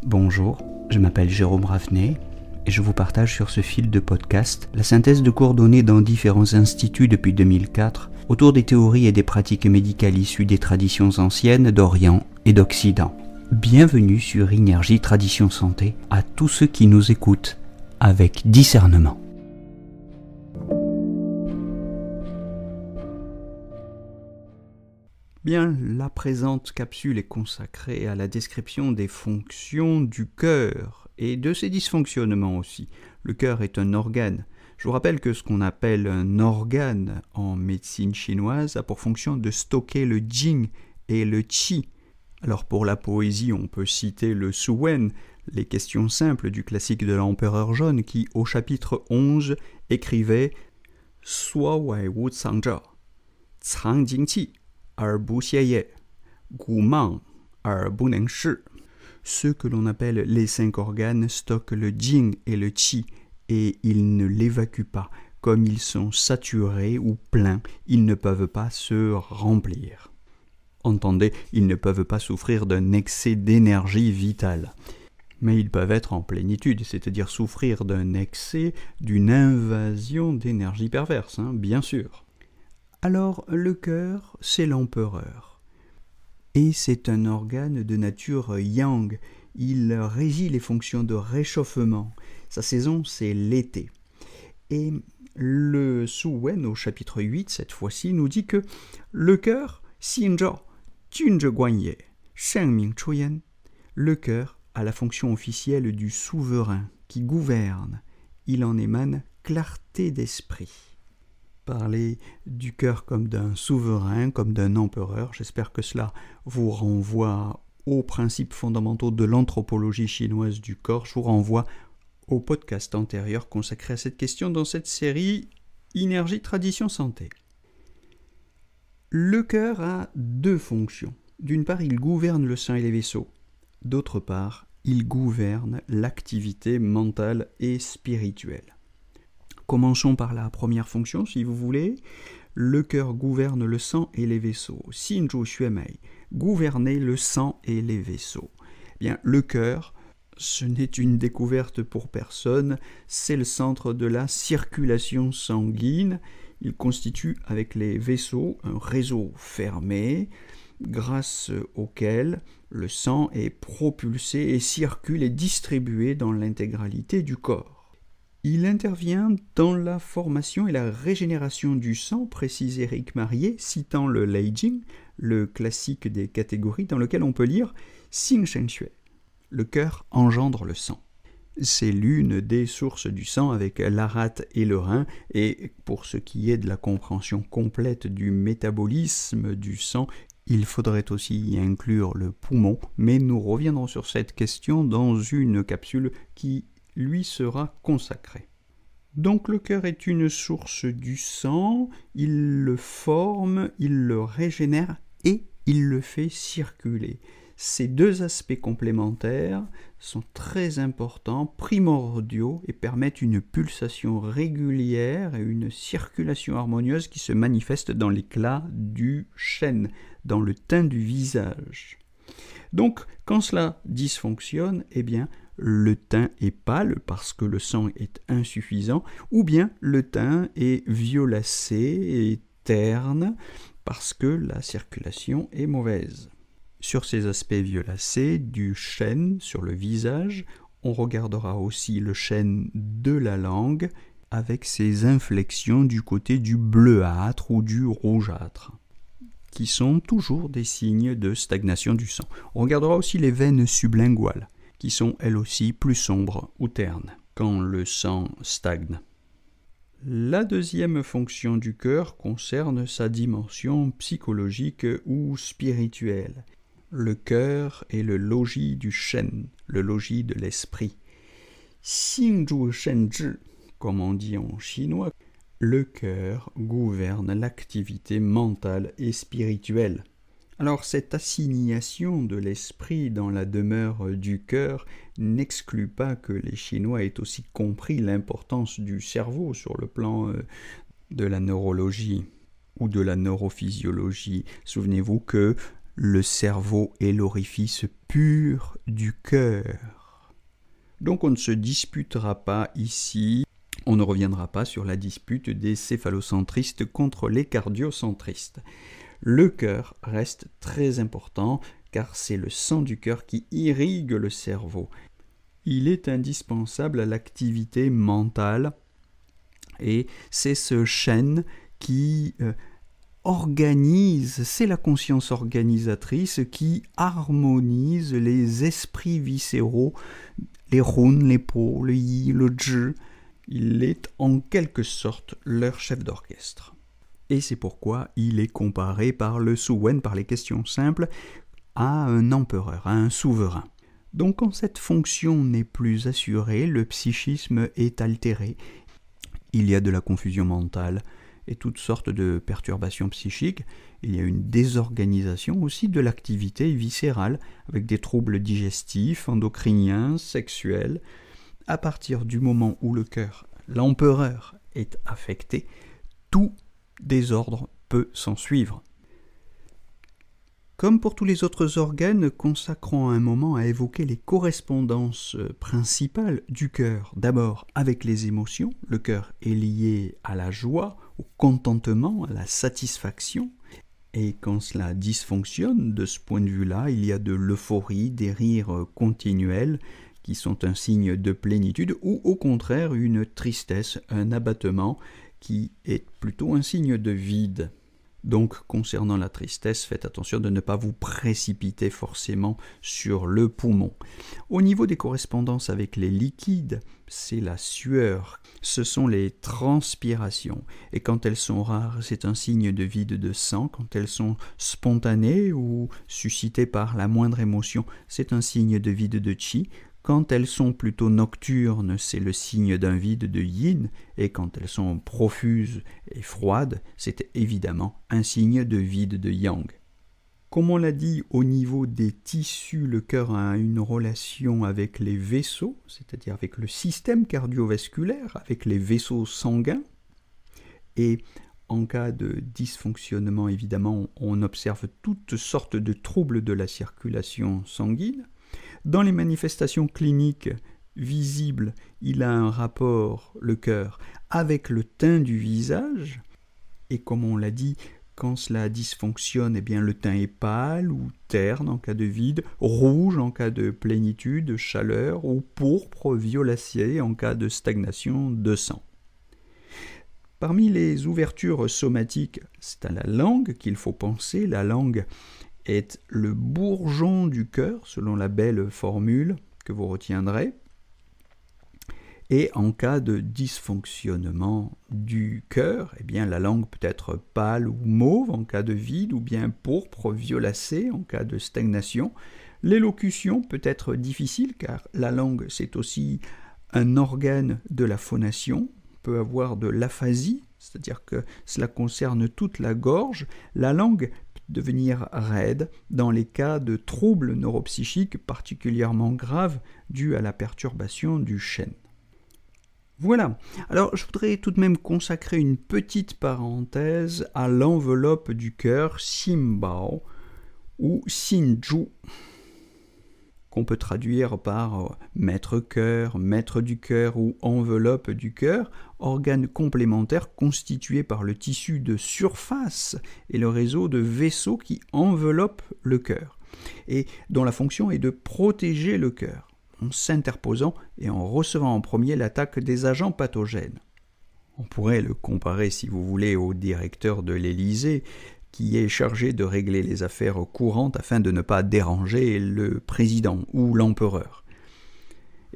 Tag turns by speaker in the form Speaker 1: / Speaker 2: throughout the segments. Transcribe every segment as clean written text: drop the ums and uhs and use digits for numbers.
Speaker 1: Bonjour, je m'appelle Jérôme Ravenet et je vous partage sur ce fil de podcast la synthèse de cours donnés dans différents instituts depuis 2004 autour des théories et des pratiques médicales issues des traditions anciennes d'Orient et d'Occident. Bienvenue sur Énergie Tradition Santé à tous ceux qui nous écoutent avec discernement. Bien, la présente capsule est consacrée à la description des fonctions du cœur et de ses dysfonctionnements aussi. Le cœur est un organe. Je vous rappelle que ce qu'on appelle un organe en médecine chinoise a pour fonction de stocker le jing et le qi. Alors pour la poésie, on peut citer le Su Wen, les questions simples du classique de l'Empereur jaune qui, au chapitre 11, écrivait « Suo wei wu cang zhe, cang jing qi ». Ceux que l'on appelle les 5 organes stockent le jing et le qi et ils ne l'évacuent pas. Comme ils sont saturés ou pleins, ils ne peuvent pas se remplir. Entendez, ils ne peuvent pas souffrir d'un excès d'énergie vitale. Mais ils peuvent être en plénitude, c'est-à-dire souffrir d'un excès, d'une invasion d'énergie perverse, bien sûr. Alors, le cœur, c'est l'empereur. Et c'est un organe de nature yang. Il régit les fonctions de réchauffement. Sa saison, c'est l'été. Et le Su Wen, au chapitre 8, cette fois-ci, nous dit que le cœur, xin zhao, jun zhe guan ye, sheng ming chu yan. Le cœur a la fonction officielle du souverain qui gouverne. Il en émane clarté d'esprit. Parler du cœur comme d'un souverain, comme d'un empereur. J'espère que cela vous renvoie aux principes fondamentaux de l'anthropologie chinoise du corps. Je vous renvoie au podcast antérieur consacré à cette question dans cette série Énergie, Tradition, Santé. Le cœur a 2 fonctions. D'une part, il gouverne le sang et les vaisseaux. D'autre part, il gouverne l'activité mentale et spirituelle. Commençons par la première fonction, si vous voulez. Le cœur gouverne le sang et les vaisseaux. Xin zhu xue mei, gouverner le sang et les vaisseaux. Bien, le cœur, ce n'est une découverte pour personne, c'est le centre de la circulation sanguine. Il constitue avec les vaisseaux un réseau fermé, grâce auquel le sang est propulsé et circule et distribué dans l'intégralité du corps. Il intervient dans la formation et la régénération du sang, précise Éric Marié, citant le Lei Jing, le classique des catégories, dans lequel on peut lire « Xing Shen Xue ». Le cœur engendre le sang. C'est l'une des sources du sang avec la rate et le rein, et pour ce qui est de la compréhension complète du métabolisme du sang, il faudrait aussi y inclure le poumon, mais nous reviendrons sur cette question dans une capsule qui lui sera consacré. Donc le cœur est une source du sang, il le forme, il le régénère et il le fait circuler. Ces 2 aspects complémentaires sont très importants, primordiaux et permettent une pulsation régulière et une circulation harmonieuse qui se manifeste dans l'éclat du chêne, dans le teint du visage. Donc, quand cela dysfonctionne, le teint est pâle parce que le sang est insuffisant, ou bien le teint est violacé et terne parce que la circulation est mauvaise. Sur ces aspects violacés du chêne sur le visage, on regardera aussi le chêne de la langue avec ses inflexions du côté du bleuâtre ou du rougeâtre, qui sont toujours des signes de stagnation du sang. On regardera aussi les veines sublinguales, qui sont elles aussi plus sombres ou ternes, quand le sang stagne. La deuxième fonction du cœur concerne sa dimension psychologique ou spirituelle. Le cœur est le logis du shen, le logis de l'esprit. Xing zhu shen zhi, comme on dit en chinois, le cœur gouverne l'activité mentale et spirituelle. Alors cette assignation de l'esprit dans la demeure du cœur n'exclut pas que les Chinois aient aussi compris l'importance du cerveau sur le plan de la neurologie ou de la neurophysiologie. Souvenez-vous que le cerveau est l'orifice pur du cœur. Donc on ne se disputera pas ici, on ne reviendra pas sur la dispute des céphalocentristes contre les cardiocentristes. Le cœur reste très important car c'est le sang du cœur qui irrigue le cerveau. Il est indispensable à l'activité mentale et c'est ce chêne qui organise, c'est la conscience organisatrice qui harmonise les esprits viscéraux, les Run, les Po, le Yi, le Zhi. Il est en quelque sorte leur chef d'orchestre. Et c'est pourquoi il est comparé par le Suwen, par les questions simples, à un empereur, à un souverain. Donc quand cette fonction n'est plus assurée, le psychisme est altéré. Il y a de la confusion mentale et toutes sortes de perturbations psychiques. Il y a une désorganisation aussi de l'activité viscérale, avec des troubles digestifs, endocriniens, sexuels. À partir du moment où le cœur, l'empereur, est affecté, tout désordre peut s'en suivre. Comme pour tous les autres organes, consacrons un moment à évoquer les correspondances principales du cœur. D'abord, avec les émotions, le cœur est lié à la joie, au contentement, à la satisfaction. Et quand cela dysfonctionne, de ce point de vue-là, il y a de l'euphorie, des rires continuels, qui sont un signe de plénitude, ou au contraire une tristesse, un abattement, qui est plutôt un signe de vide. Donc, concernant la tristesse, faites attention de ne pas vous précipiter forcément sur le poumon. Au niveau des correspondances avec les liquides, c'est la sueur, ce sont les transpirations. Et quand elles sont rares, c'est un signe de vide de sang. Quand elles sont spontanées ou suscitées par la moindre émotion, c'est un signe de vide de chi. Quand elles sont plutôt nocturnes, c'est le signe d'un vide de yin, et quand elles sont profuses et froides, c'est évidemment un signe de vide de yang. Comme on l'a dit, au niveau des tissus, le cœur a une relation avec les vaisseaux, c'est-à-dire avec le système cardiovasculaire, avec les vaisseaux sanguins, et en cas de dysfonctionnement, évidemment, on observe toutes sortes de troubles de la circulation sanguine. Dans les manifestations cliniques visibles, il a un rapport, le cœur, avec le teint du visage. Et comme on l'a dit, quand cela dysfonctionne, eh bien, le teint est pâle ou terne en cas de vide, rouge en cas de plénitude, chaleur, ou pourpre violacé en cas de stagnation de sang. Parmi les ouvertures somatiques, c'est à la langue qu'il faut penser. La langue est le bourgeon du cœur, selon la belle formule que vous retiendrez. Et en cas de dysfonctionnement du cœur, eh bien la langue peut être pâle ou mauve en cas de vide, ou bien pourpre violacée en cas de stagnation. L'élocution peut être difficile, car la langue, c'est aussi un organe de la phonation. On peut avoir de l'aphasie, c'est-à-dire que cela concerne toute la gorge. La langue devenir raide dans les cas de troubles neuropsychiques particulièrement graves dus à la perturbation du chêne. Voilà. Alors, je voudrais tout de même consacrer une petite parenthèse à l'enveloppe du cœur, Ximbao, ou Xinzhu, qu'on peut traduire par maître-cœur, maître du cœur ou enveloppe du cœur, organe complémentaire constitué par le tissu de surface et le réseau de vaisseaux qui enveloppent le cœur, et dont la fonction est de protéger le cœur, en s'interposant et en recevant en premier l'attaque des agents pathogènes. On pourrait le comparer, si vous voulez, au directeur de l'Élysée, qui est chargé de régler les affaires courantes afin de ne pas déranger le président ou l'empereur.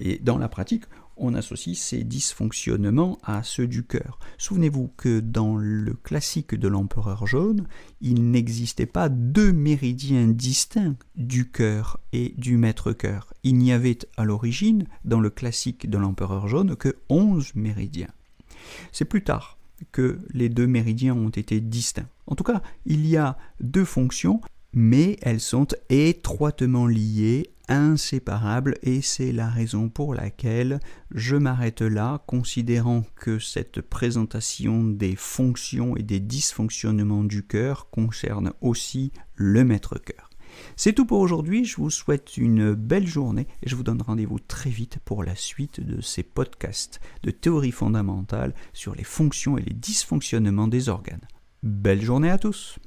Speaker 1: Et dans la pratique, on associe ces dysfonctionnements à ceux du cœur. Souvenez-vous que dans le classique de l'empereur jaune, il n'existait pas deux méridiens distincts du cœur et du maître-cœur. Il n'y avait à l'origine, dans le classique de l'empereur jaune, que 11 méridiens. C'est plus tard que les deux méridiens ont été distincts. En tout cas, il y a deux fonctions, mais elles sont étroitement liées, inséparables, et c'est la raison pour laquelle je m'arrête là, considérant que cette présentation des fonctions et des dysfonctionnements du cœur concerne aussi le maître-cœur. C'est tout pour aujourd'hui, je vous souhaite une belle journée et je vous donne rendez-vous très vite pour la suite de ces podcasts de théorie fondamentale sur les fonctions et les dysfonctionnements des organes. Belle journée à tous!